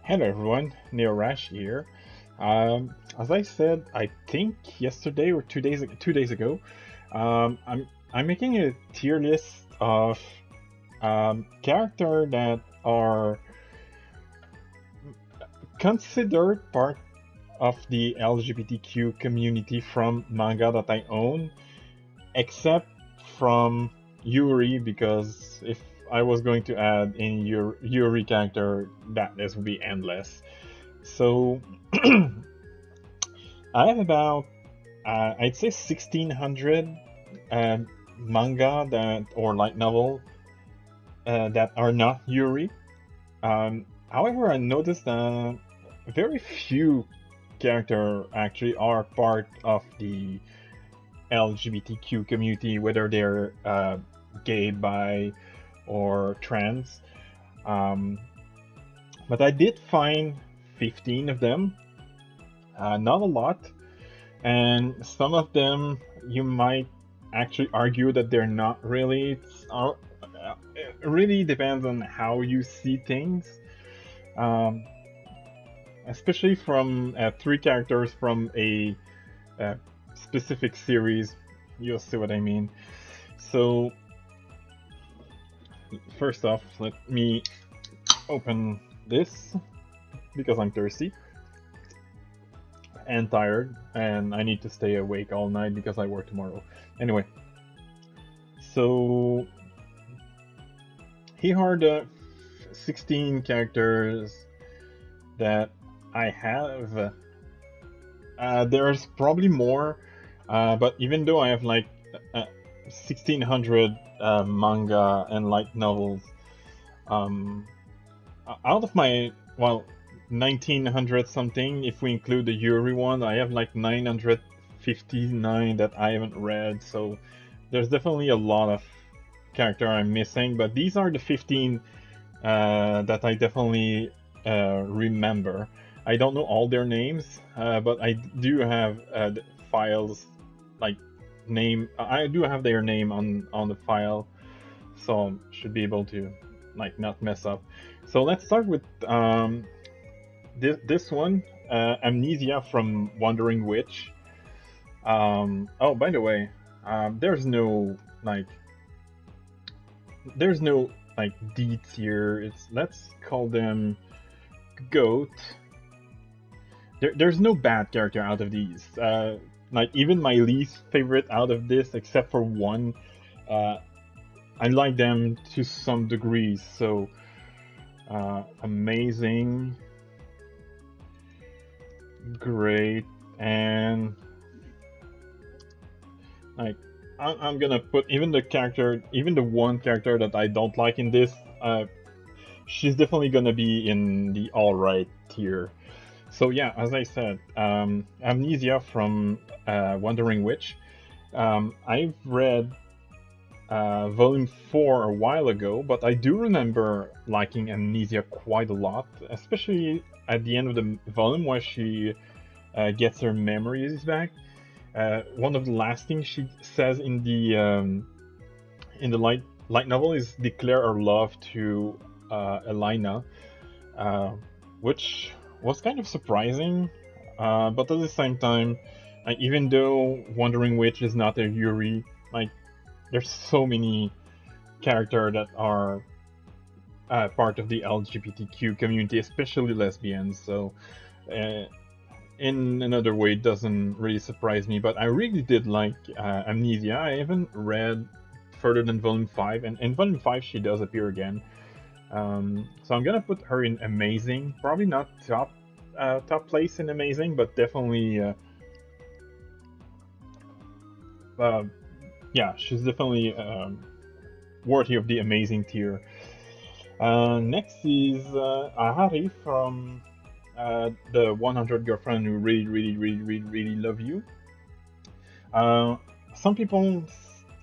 Hello everyone, Neorash here. As I said, I think yesterday or 2 days ago, I'm making a tier list of characters that are considered part of the LGBTQ community from manga that I own, except from Yuri, because if I was going to add any Yuri character, that list would be endless. So I have about I'd say 1600 uh, manga that or light novel that are not Yuri. However, I noticed very few character actually are part of the LGBTQ community, whether they're gay, bi, or trans. Um, but I did find 15 of them, not a lot, and some of them you might actually argue that they're not really. It really depends on how you see things, um, especially from three characters from a specific series. You'll see what I mean. So, first off, let me open this because I'm thirsty and tired, and I need to stay awake all night because I work tomorrow. Anyway, so here are the 16 characters that I have. There's probably more, but even though I have like 1600 manga and light novels, um, out of my, well, 1900 something, if we include the Yuri one, I have like 959 that I haven't read, so there's definitely a lot of character I'm missing, but these are the 15 that I definitely remember. I don't know all their names, but I do have the files, like name. I do have their name on the file, so should be able to like not mess up. So let's start with this one, Amnesia from Wandering Witch. Oh, by the way, there's no like deeds here. Let's call them goat. There's no bad character out of these. Like even my least favorite out of this, except for one, uh, I like them to some degree. So amazing, great, and like I'm gonna put even the one character that I don't like in this. She's definitely gonna be in the alright tier. So yeah, as I said, Amnesia from Wandering Witch. I've read Volume 4 a while ago, but I do remember liking Amnesia quite a lot, especially at the end of the volume where she gets her memories back. One of the last things she says in the light novel is declare our love to Elena, uh, which was kind of surprising, but at the same time, even though Wandering Witch is not a Yuri, like there's so many characters that are part of the LGBTQ community, especially lesbians. So, uh, in another way, it doesn't really surprise me. But I really did like Amnesia. I haven't read further than Volume 5, and in Volume 5 she does appear again. So I'm gonna put her in amazing. Probably not top place in amazing, but definitely uh, yeah, she's definitely worthy of the amazing tier. Next is Ahari from the 100 Girlfriend Who Really, Really, Really, Really, Really Love You. Some people,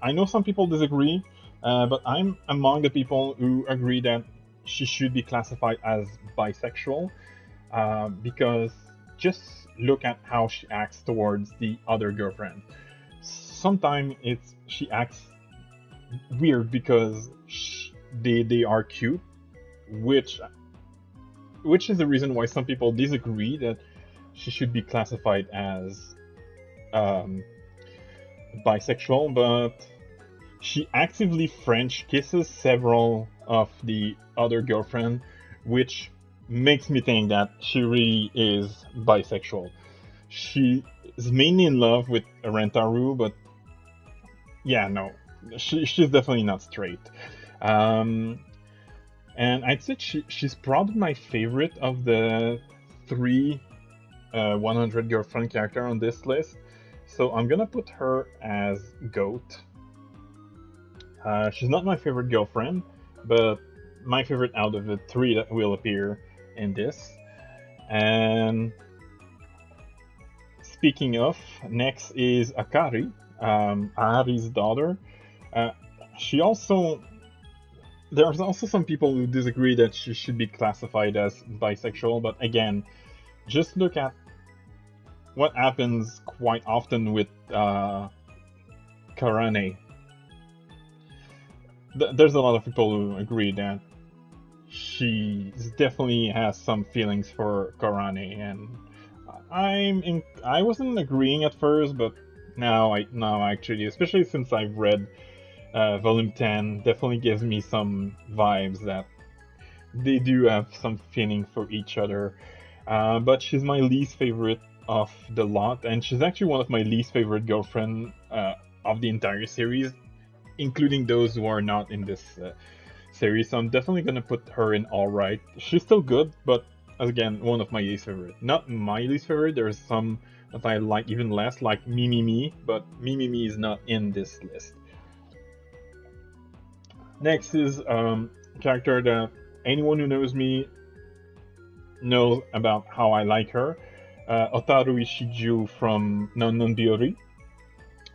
I know some people disagree, but I'm among the people who agree that she should be classified as bisexual, because just look at how she acts towards the other girlfriend. Sometimes she acts weird because they are cute, which which is the reason why some people disagree that she should be classified as um, bisexual, but she actively French kisses several of the other girlfriend, which makes me think that she really is bisexual. She is mainly in love with Rentaru, but yeah, no, she's definitely not straight. Um, and I'd say she's probably my favorite of the three 100 girlfriend character on this list. So I'm gonna put her as GOAT. She's not my favorite girlfriend, but my favorite out of the three that will appear in this. And speaking of, next is Akari, Ari's daughter. Uh, she also, there's also some people who disagree that she should be classified as bisexual, but again, just look at what happens quite often with Karane. There's a lot of people who agree that she definitely has some feelings for Karane, and I wasn't agreeing at first, but now actually, especially since I've read Volume 10, definitely gives me some vibes that they do have some feeling for each other. But she's my least favorite of the lot, and she's actually one of my least favorite girlfriend of the entire series, including those who are not in this series. So I'm definitely gonna put her in all right. She's still good, but again, one of my least favorite. Not my least favorite. There's some that I like even less, like Mimimi, but Mimimi is not in this list. Next is character that anyone who knows me knows about how I like her. Otaru Ishiju from Non Yuri.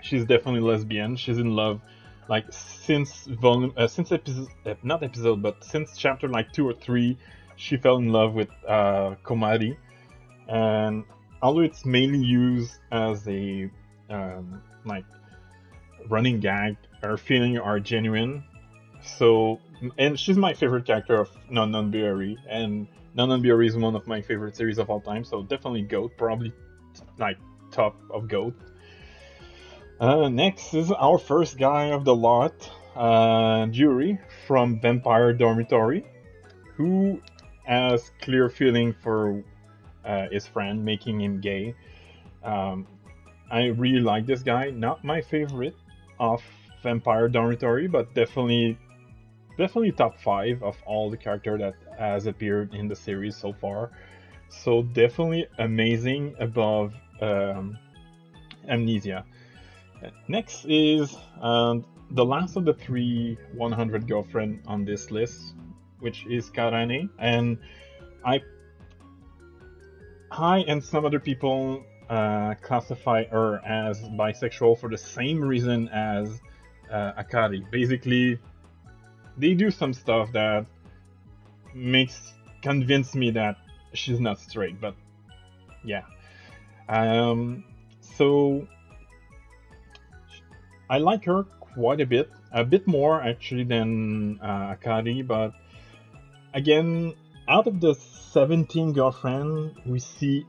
She's definitely lesbian. She's in love, like since episode, not episode, but since chapter like 2 or 3, she fell in love with Komari, and although it's mainly used as a like running gag, her feelings are genuine. So, and she's my favorite character of Non Yuri, and Non Yuri is one of my favorite series of all time. So definitely GOAT, probably like top of GOAT. Next is our first guy of the lot, Yuri from Vampire Dormitory, who has clear feeling for his friend, making him gay. I really like this guy. Not my favorite of Vampire Dormitory, but definitely top 5 of all the character that has appeared in the series so far. So definitely amazing above Amnesia. Next is the last of the 3 100 girlfriend on this list, which is Karane, and I and some other people classify her as bisexual for the same reason as Akari. Basically, they do some stuff that convince me that she's not straight, but yeah. So I like her quite a bit more actually than Akari, but again, out of the 17 girlfriend we see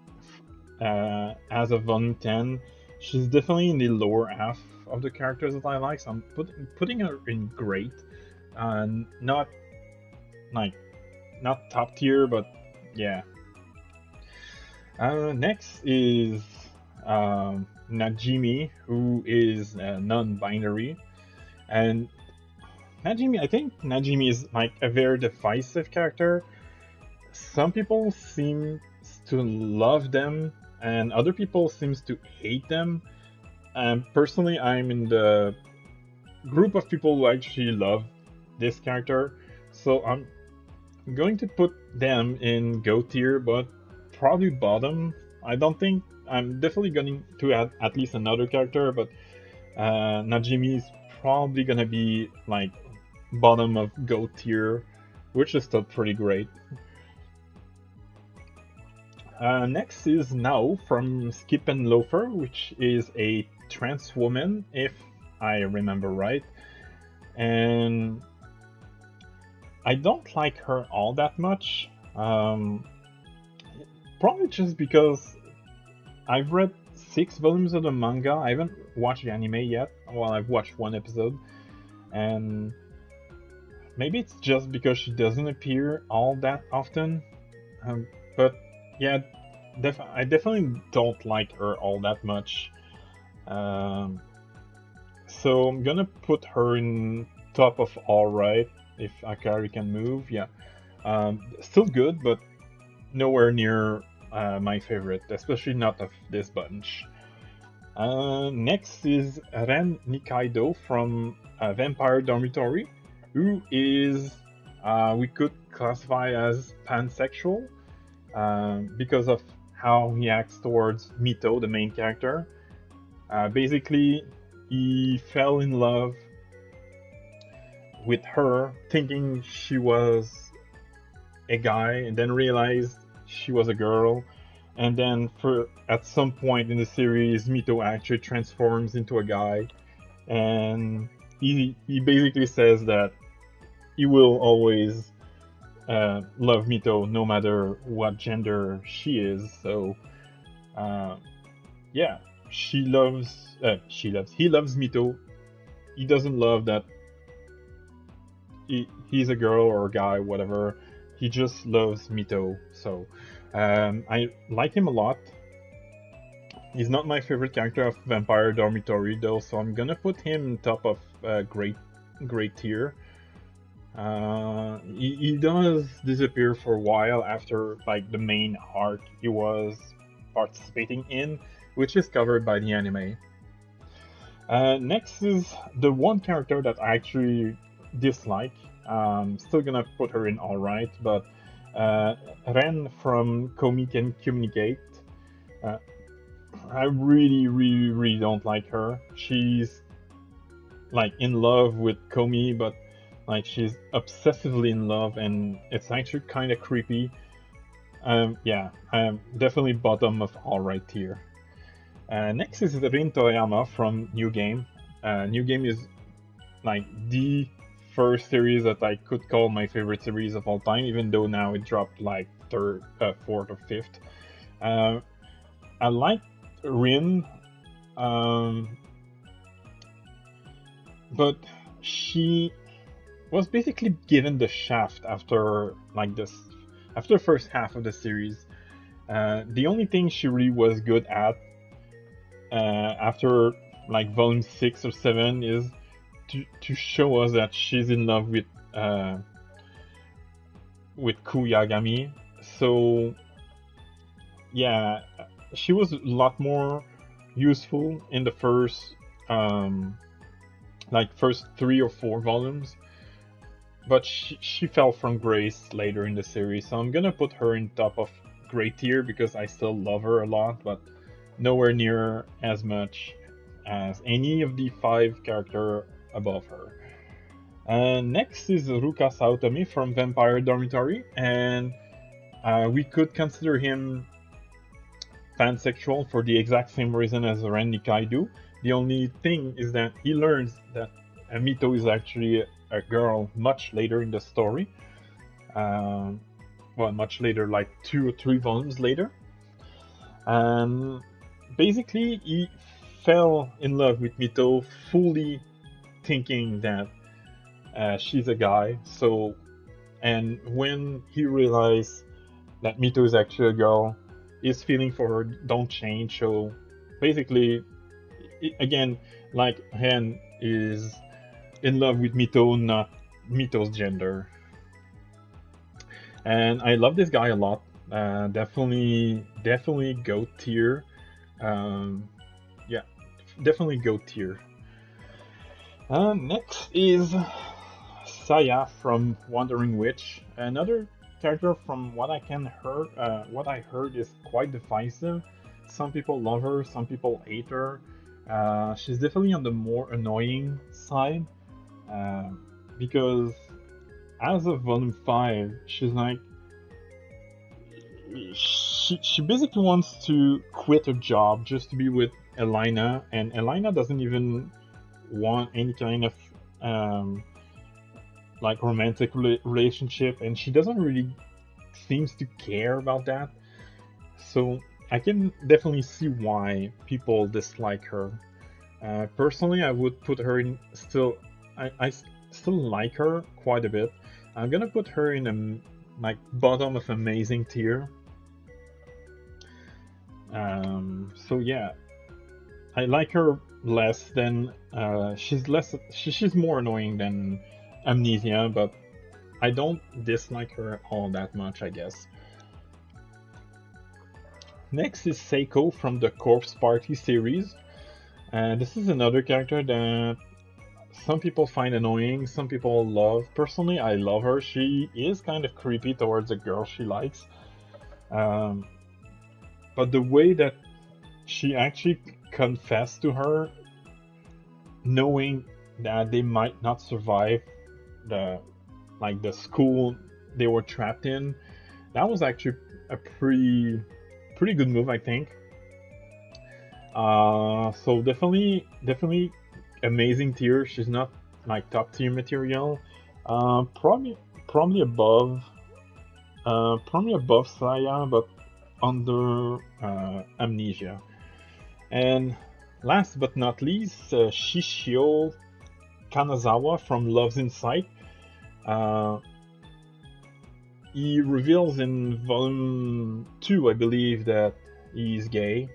as of Volume 10, she's definitely in the lower half of the characters that I like, so I'm putting her in great. Not like not top tier, but yeah. Next is Najimi, who is non-binary, and I think Najimi is like a very divisive character. Some people seem to love them, and other people seems to hate them. And personally, I'm in the group of people who actually love this character, so I'm going to put them in GOAT tier, but probably bottom. I don't think I'm definitely going to add at least another character, but Najimi is probably gonna be like bottom of GOAT tier, which is still pretty great. Next is Nao from Skip and Loafer, which is a trans woman, if I remember right. And I don't like her all that much. Probably just because I've read 6 volumes of the manga. I haven't watched the anime yet. Well, I've watched one episode, and maybe it's just because she doesn't appear all that often. But yeah, I definitely don't like her all that much. Um, so I'm gonna put her in top of all right if Akari can move. Yeah, still good, but nowhere near my favorite, especially not of this bunch. Next is Ren Nikaido from Vampire Dormitory, who is we could classify as pansexual because of how he acts towards Mito, the main character. Basically, he fell in love with her, thinking she was a guy, and then realized she was a girl. And then, for at some point in the series, Mito actually transforms into a guy, and he basically says that he will always love Mito no matter what gender she is. So, yeah, he loves Mito. He doesn't love that he's a girl or a guy, whatever. He just loves Mito. So, I like him a lot. He's not my favorite character of Vampire Dormitory though, so I'm gonna put him on top of great tier. He does disappear for a while after like the main arc he was participating in, which is covered by the anime. Next is the one character that I actually dislike. Still gonna put her in alright, but Ren from Komi Can Communicate. Uh, I really don't like her. She's like in love with Komi, but like she's obsessively in love, and it's actually kind of creepy. Yeah, I'm definitely bottom of alright tier. Next is Rin Toriyama from New Game. New Game is like the first series that I could call my favorite series of all time, even though now it dropped like fourth or fifth. I like Rin, but she was basically given the shaft after after the first half of the series. The only thing she really was good at after like volume 6 or 7 is to show us that she's in love with Kuyagami. So yeah, she was a lot more useful in the first first 3 or 4 volumes, but she fell from grace later in the series. So I'm gonna put her in top of great tier because I still love her a lot, but nowhere near as much as any of the 5 characters above her. Next is Ruka Saotome from Vampire Dormitory, and we could consider him pansexual for the exact same reason as Ren Nikaido. The only thing is that he learns that Mito is actually a girl much later in the story. Well, much later, like 2 or 3 volumes later. And basically, he fell in love with Mito, fully thinking that she's a guy. So, and when he realized that Mito is actually a girl, his feeling for her don't change. So, basically, again, like Hen is in love with Mito, not Mito's gender. And I love this guy a lot. Definitely GOAT tier. Yeah, definitely GOAT tier. Next is Saya from Wandering Witch. Another character from what I heard is quite divisive. Some people love her, some people hate her. She's definitely on the more annoying side because as of volume 5, she's like she basically wants to quit her job just to be with Elena, and Elena doesn't even want any kind of like romantic relationship, and she doesn't really seems to care about that. So I can definitely see why people dislike her. Personally, I would put her in still. Still like her quite a bit. I'm gonna put her in a like bottom of amazing tier. So yeah, I like her less than she's more annoying than Amnesia, but I don't dislike her all that much, I guess. Next is Seiko from the Corpse Party series. This is another character that some people find annoying, some people love. Personally, I love her. She is kind of creepy towards the girl she likes. Um, but the way that she actually confessed to her, knowing that they might not survive the the school they were trapped in, that was actually a pretty good move, I think. So definitely amazing tier. She's not like top tier material. Probably above probably above Saya, but under Amnesia. And last but not least, Shishio Kanazawa from Love's in Sight. Uh, he reveals in volume 2, I believe, that he's gay.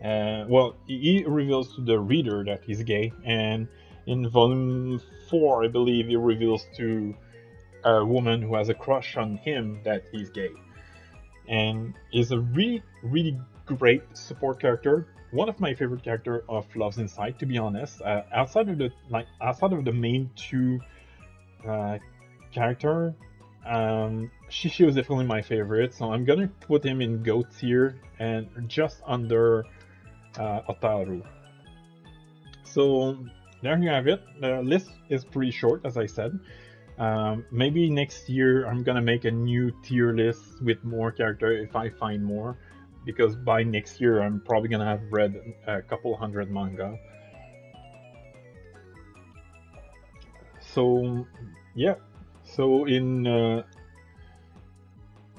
Well, he reveals to the reader that he's gay, and in volume 4, I believe, he reveals to a woman who has a crush on him that he's gay. And is a really great support character. One of my favorite character of Love's in Sight, to be honest. Outside of the main two uh, character, Shishio is definitely my favorite. So I'm gonna put him in GOAT tier and just under Otaru. So there you have it. The list is pretty short, as I said. Maybe next year I'm gonna make a new tier list with more character if I find more, because by next year I'm probably gonna have read a couple hundred manga. So yeah, so in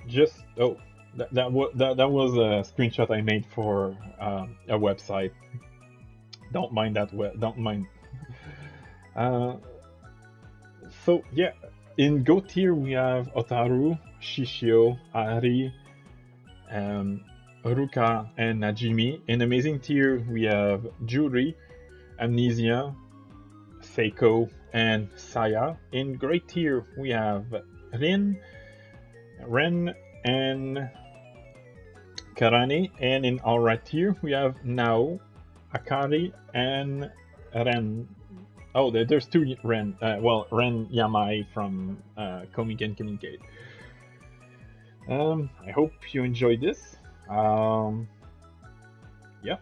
just oh that was a screenshot I made for a website. Don't mind that. Don't mind. Uh, So yeah, in GOAT tier we have Otaru, Shishio, Ari, Ruka, and Najimi. In amazing tier we have Juri, Amnesia, Seiko, and Saya. In great tier we have Ren, and Karane. And in alright tier we have Nao, Akari, and Ren. Oh, there's two Ren. Well, Ren Yamai from Komi Gen Communicate. I hope you enjoyed this. Yeah,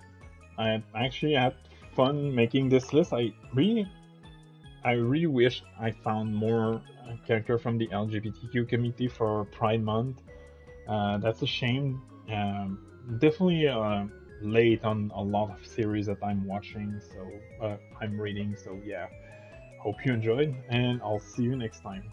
I actually had fun making this list. I really wish I found more character from the LGBTQ community for Pride Month. That's a shame. Definitely late on a lot of series that I'm watching, so I'm reading. So yeah, hope you enjoyed, and I'll see you next time.